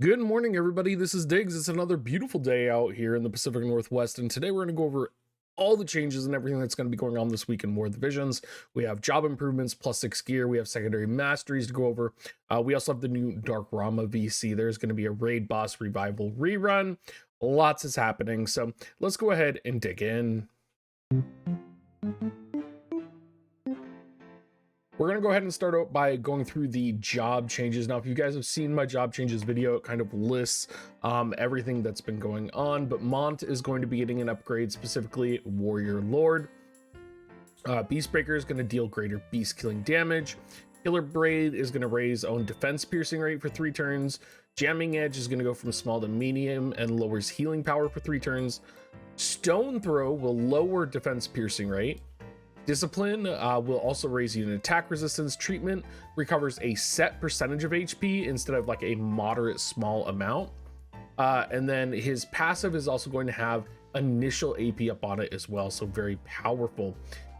Good morning, everybody. This is Diggs. It's another beautiful day out here in the Pacific Northwest, and today we're going to go over all the changes and everything that's going to be going on this week in War of the Visions. We have job improvements, +6 gear. We have secondary masteries to go over. We also have the new Dark Ramuh VC. There's going to be a raid boss revival rerun. Lots is happening, so let's go ahead and dig in. We're going to go ahead and start out by going through the job changes. Now, if you guys have seen my job changes video, it kind of lists everything that's been going on, but Mont is going to be getting an upgrade, specifically Warrior Lord. Beastbreaker is going to deal greater beast killing damage. Killer Braid is going to raise own defense piercing rate for 3 turns. Jamming Edge is going to go from small to medium and lowers healing power for 3 turns. Stone Throw will lower defense piercing rate. Discipline will also raise unit attack resistance. Treatment recovers a set percentage of HP instead of like a moderate small amount. And then his passive is also going to have initial AP up on it as well, so very powerful.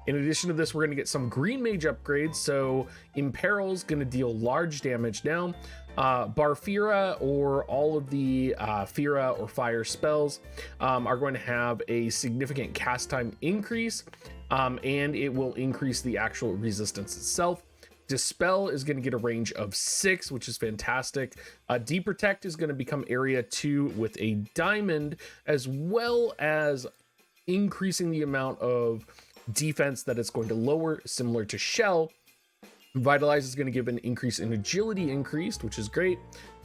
In addition to this, we're going to get some green mage upgrades. So Imperil's going to deal large damage now. Barfira, or all of the Fira or fire spells are going to have a significant cast time increase, and it will increase the actual resistance itself. Dispel is going to get a range of 6, which is fantastic. Deprotect is going to become area 2 with a diamond, as well as increasing the amount of defense that it's going to lower, similar to Shell. Vitalize is going to give an increase in agility increased, which is great.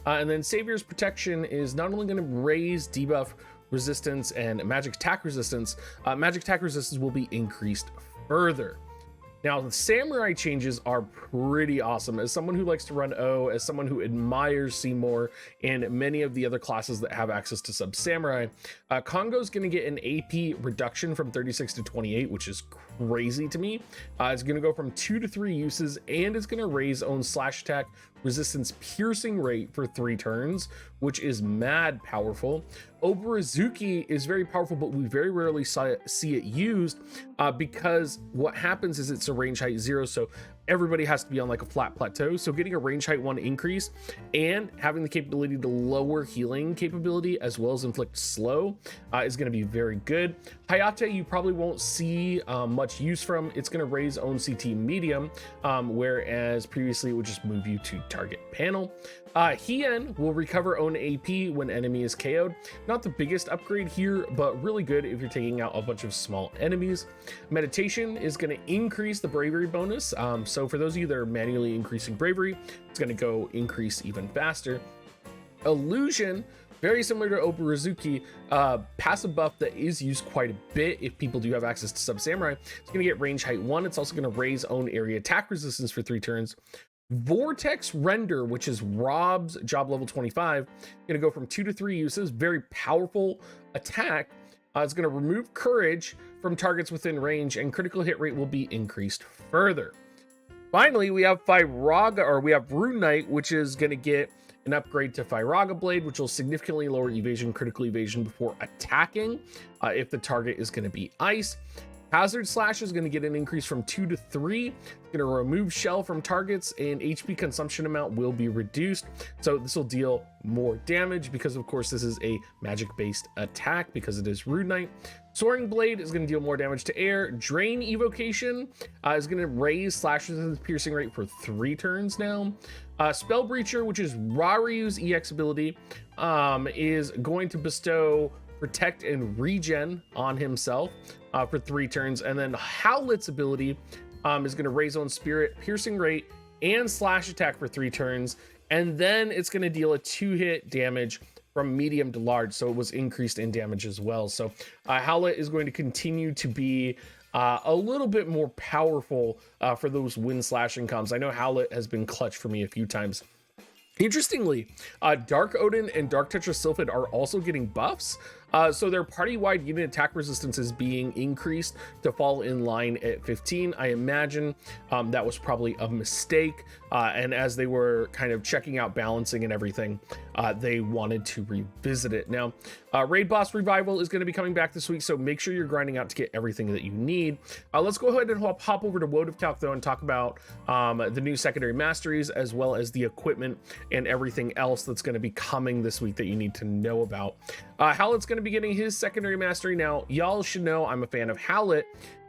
And then Savior's Protection is not only going to raise debuff resistance and magic attack resistance, magic attack resistance will be increased further. Now, the samurai changes are pretty awesome. As someone who likes to run O, as someone who admires Seymour and many of the other classes that have access to sub samurai, Congo's going to get an AP reduction from 36 to 28, which is crazy to me. It's going to go from 2 to 3 uses, and it's going to raise own slash attack resistance piercing rate for 3 turns, which is mad powerful. Obarazuki is very powerful, but we very rarely see it used because what happens is it's a range height 0, so everybody has to be on like a flat plateau. So getting a range height 1 increase and having the capability to lower healing capability as well as inflict slow is going to be very good. Hayate you probably won't see much use from. It's going to raise own CT medium, whereas previously it would just move you to target panel. Hien will recover own AP when enemy is KO'd. Not the biggest upgrade here, but really good if you're taking out a bunch of small enemies. Meditation is going to increase the bravery bonus. So for those of you that are manually increasing bravery, it's going to go increase even faster. Illusion, very similar to Obarazuki, passive buff that is used quite a bit if people do have access to sub samurai. It's going to get range height 1. It's also going to raise own area attack resistance for 3 turns. Vortex Render, which is Rob's job level 25, going to go from 2 to 3 uses. Very powerful attack. It's going to remove courage from targets within range, and critical hit rate will be increased further. Finally, we have Rune Knight, which is going to get an upgrade to Firaga Blade, which will significantly lower evasion, critical evasion before attacking if the target is going to be ice. Hazard Slash is going to get an increase from 2 to 3. It's going to remove shell from targets, and HP consumption amount will be reduced. So this will deal more damage because, of course, this is a magic-based attack because it is Rune Knight. Soaring Blade is going to deal more damage to air. Drain Evocation is going to raise slash resistance piercing rate for 3 turns now. Spell Breacher, which is Raryu's EX ability, is going to bestow Protect and Regen on himself for 3 turns. And then Howlet's ability is going to raise own spirit, piercing rate, and slash attack for 3 turns. And then it's going to deal a 2-hit damage from medium to large. So it was increased in damage as well. So Howlet is going to continue to be a little bit more powerful for those wind slashing comms. I know Howlet has been clutch for me a few times. Interestingly, Dark Odin and Dark Tetrasylphid are also getting buffs. So their party-wide unit attack resistance is being increased to fall in line at 15. I imagine that was probably a mistake, and as they were kind of checking out balancing and everything, they wanted to revisit it. Now, Raid Boss Revival is going to be coming back this week, so make sure you're grinding out to get everything that you need. Let's go ahead and hop over to WoTV though and talk about the new secondary masteries, as well as the equipment and everything else that's going to be coming this week that you need to know about. Hallet's going to be getting his secondary mastery. Now, y'all should know I'm a fan of Hallet.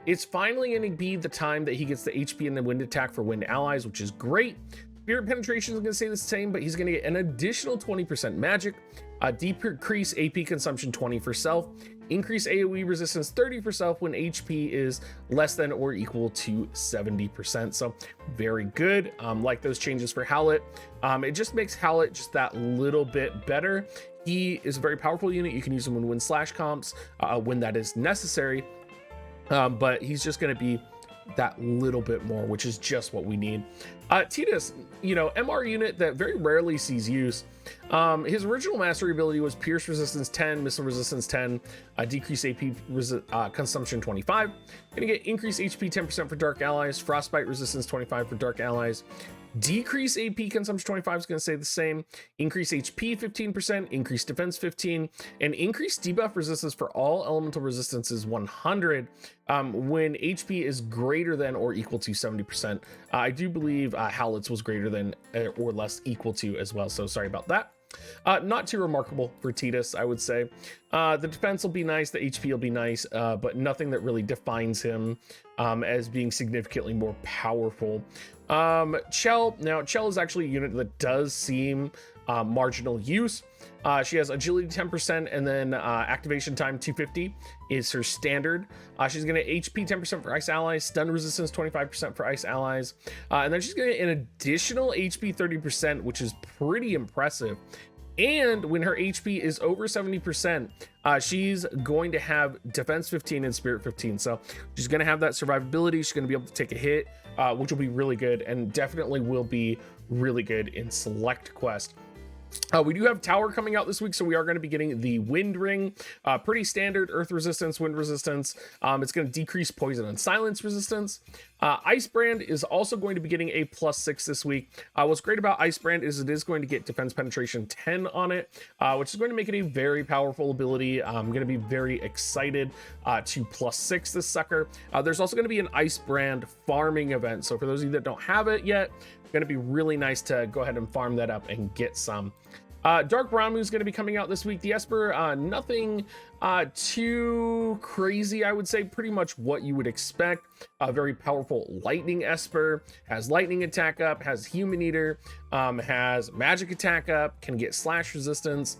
It's finally going to be the time that he gets the HP and the wind attack for wind allies, which is great. Spirit penetration is going to stay the same, but he's going to get an additional 20% magic, decrease AP consumption 20 for self, increase AoE resistance 30 for self when HP is less than or equal to 70%. So very good. Like those changes for Hallet. It just makes Hallet just that little bit better. He is a very powerful unit. You can use him in win slash comps when that is necessary. But he's just going to be that little bit more, which is just what we need. Titus, MR unit that very rarely sees use. His original mastery ability was pierce resistance 10, missile resistance 10, decrease AP consumption 25. Gonna get increased HP 10% for dark allies, frostbite resistance 25 for dark allies. Decrease AP consumption 25 is going to stay the same. Increase HP 15%, increase defense 15, and increase debuff resistance for all elemental resistances 100 when HP is greater than or equal to 70%. I do believe Hallet's was greater than or less equal to as well, so sorry about that. Not too remarkable for Titus, I would say. The defense will be nice, the HP will be nice, but nothing that really defines him as being significantly more powerful. Chell is actually a unit that does seem marginal use. She has agility 10%, and then activation time 250 is her standard. She's gonna HP 10% for ice allies, stun resistance 25% for ice allies, and then she's gonna get an additional HP 30%, which is pretty impressive. And when her HP is over 70%, she's going to have defense 15 and spirit 15. So she's going to have that survivability. She's going to be able to take a hit, which will be really good, and definitely will be really good in select quest. We do have Tower coming out this week, so we are going to be getting the Wind Ring. Pretty standard earth resistance, wind resistance. It's going to decrease poison and silence resistance. Ice Brand is also going to be getting a +6 this week. What's great about Ice Brand is it is going to get defense penetration 10 on it, which is going to make it a very powerful ability. I'm going to be very excited to +6 this sucker. There's also going to be an Ice Brand farming event, so for those of you that don't have it yet, going to be really nice to go ahead and farm that up and get some. Dark Ramuh is going to be coming out this week. The Esper, nothing too crazy, I would say. Pretty much what you would expect. A very powerful lightning Esper, has lightning attack up, has human eater, has magic attack up, can get slash resistance.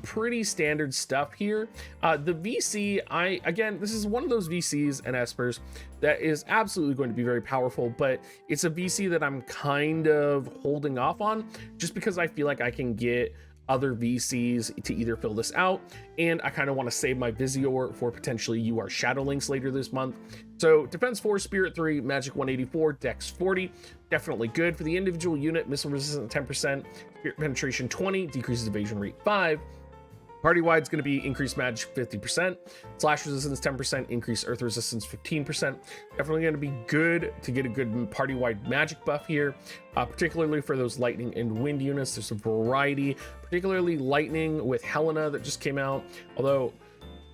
Pretty standard stuff here. The VC, again, this is one of those VCs and Espers that is absolutely going to be very powerful, but it's a VC that I'm kind of holding off on just because I feel like I can get other VCs to either fill this out, and I kind of want to save my Visior for potentially UR Shadow Links later this month. So defense 4, spirit 3, magic 184, dex 40, definitely good for the individual unit. Missile resistance 10%, spirit penetration 20, decreases evasion rate 5. Party wide is going to be increased magic 50%, slash resistance 10%, increased earth resistance 15%. Definitely going to be good to get a good party wide magic buff here, particularly for those lightning and wind units. There's a variety, particularly lightning with Helena that just came out. Although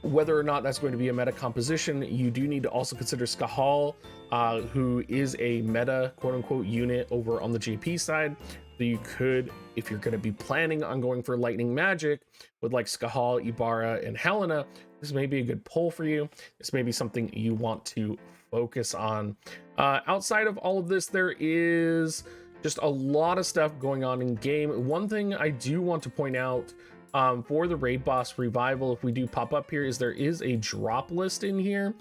whether or not that's going to be a meta composition, you do need to also consider Skahal, who is a meta quote unquote unit over on the JP side. So you could, if you're going to be planning on going for lightning magic with like Skahal, Ibarra, and Helena, this may be a good pull for you. This may be something you want to focus on. Outside of all of this, there is just a lot of stuff going on in game. One thing I do want to point out for the Raid Boss Revival, if we do pop up here, is there is a drop list in here.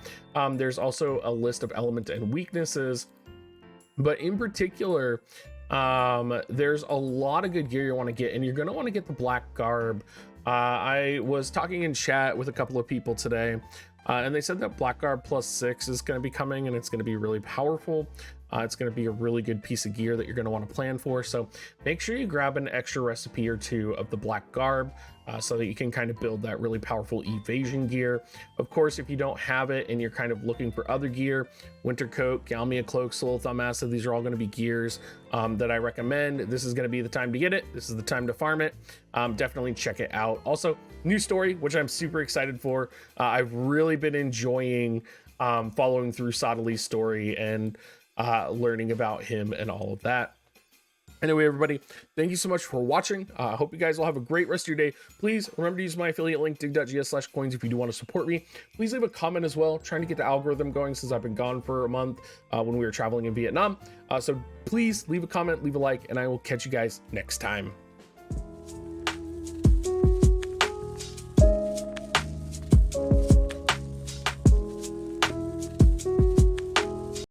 There's also a list of element and weaknesses, but in particular, there's a lot of good gear you want to get, and you're going to want to get the black garb. I was talking in chat with a couple of people today, and they said that black garb +6 is going to be coming, and it's going to be really powerful. It's going to be a really good piece of gear that you're going to want to plan for. So make sure you grab an extra recipe or two of the black garb so that you can kind of build that really powerful evasion gear. Of course, if you don't have it and you're kind of looking for other gear, winter coat, Galmia cloak, soul thumb acid, these are all going to be gears that I recommend. This is going to be the time to get it. This is the time to farm it. Definitely check it out. Also, new story, which I'm super excited for. I've really been enjoying following through Sadali's story and learning about him and all of that. Anyway, everybody, thank you so much for watching. I hope you guys will have a great rest of your day. Please remember to use my affiliate link, dig.gs/coins, if you do want to support me. Please leave a comment as well. Trying to get the algorithm going since I've been gone for a month when we were traveling in Vietnam. So please leave a comment, leave a like, and I will catch you guys next time.